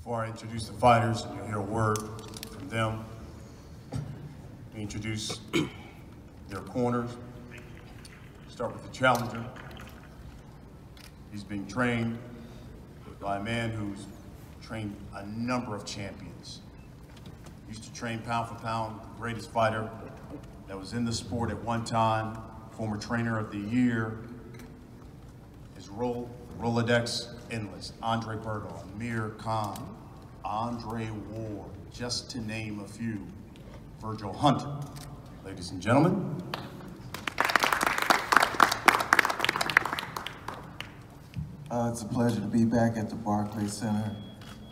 Before I introduce the fighters, and you'll hear a word from them, we introduce their corners. Start with the challenger. He's being trained by a man who's trained a number of champions. Used to train pound for pound, the greatest fighter that was in the sport at one time, former trainer of the year. His Rolodex endless. Andre Berto, Amir Khan, Andre Ward, just to name a few. Virgil Hunter. Ladies and gentlemen. It's a pleasure to be back at the Barclays Center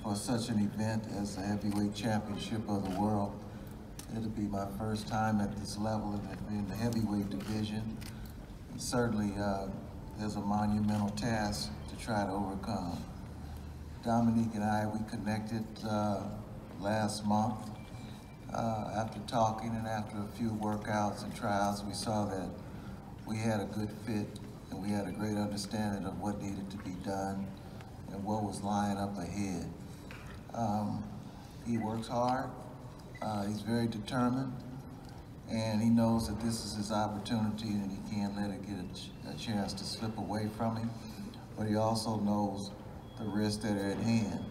for such an event as the Heavyweight Championship of the World. It'll be my first time at this level in the heavyweight division. And certainly there's a monumental task to try to overcome. Dominic and I, we connected last month. After talking and after a few workouts and tryouts, we saw that we had a good fit and we had a great understanding of what needed to be done and what was lying up ahead. He works hard, he's very determined, and he knows that this is his opportunity and he can't let it get a chance to slip away from him, but he also knows the risks that are at hand.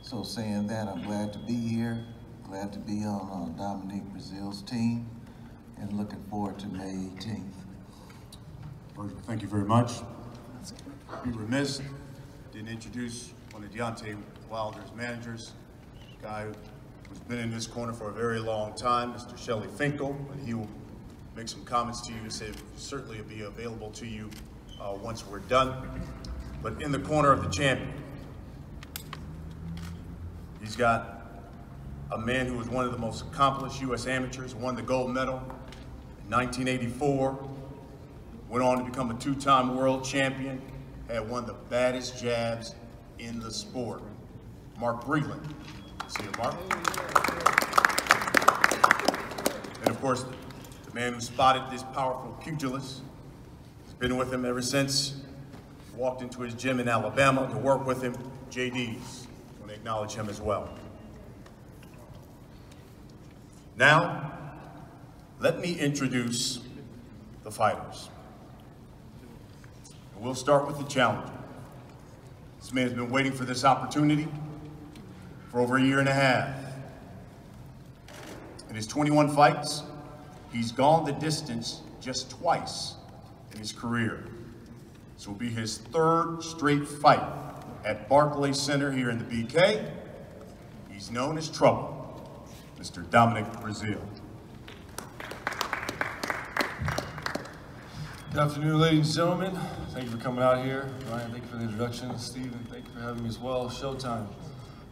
So saying that, I'm glad to be here, glad to be on Dominic Breazeale's team, and looking forward to May 18th. Virgil, thank you very much. Be remiss, didn't introduce one of Deontay Wilder's managers, a guy who's been in this corner for a very long time, Mr. Shelley Finkel, and he will make some comments to you and say certainly it'll be available to you once we're done. But in the corner of the champion, he's got a man who was one of the most accomplished U.S. amateurs, won the gold medal in 1984, went on to become a two-time world champion, had one of the baddest jabs in the sport. Mark Breazeale. See you, Mark. And of course, the man who spotted this powerful pugilist has been with him ever since he walked into his gym in Alabama to work with him, JD's. I want to acknowledge him as well. Now, let me introduce the fighters. We'll start with the challenger. This man's been waiting for this opportunity for over a year and a half. In his 21 fights, he's gone the distance just twice in his career. This will be his third straight fight at Barclays Center here in the BK. He's known as Trouble, Mr. Dominic Breazeale. Good afternoon, ladies and gentlemen. Thank you for coming out here. Ryan, thank you for the introduction. Steven, thank you for having me as well. Showtime.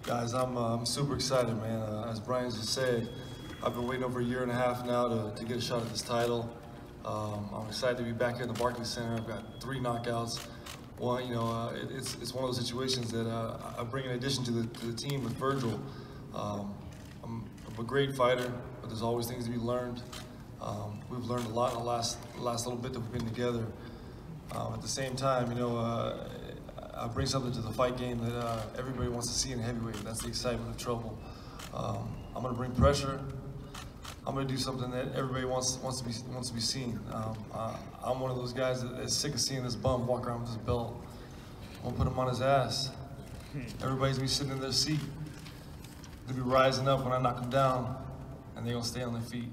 Guys, I'm super excited, man. As Brian just said, I've been waiting over a year and a half now to get a shot at this title. I'm excited to be back here at the Barclays Center. I've got 3 knockouts. One, it's one of those situations that I bring in addition to the team with Virgil. I'm a great fighter, but there's always things to be learned. We've learned a lot in the last little bit that we've been together. At the same time, I bring something to the fight game that everybody wants to see in heavyweight. That's the excitement of Trouble. I'm going to bring pressure. I'm going to do something that everybody wants to be seen. I'm one of those guys that is sick of seeing this bum walk around with his belt. I'm going to put him on his ass. Everybody's going to be sitting in their seat. They'll be rising up when I knock them down, and they're going to stay on their feet.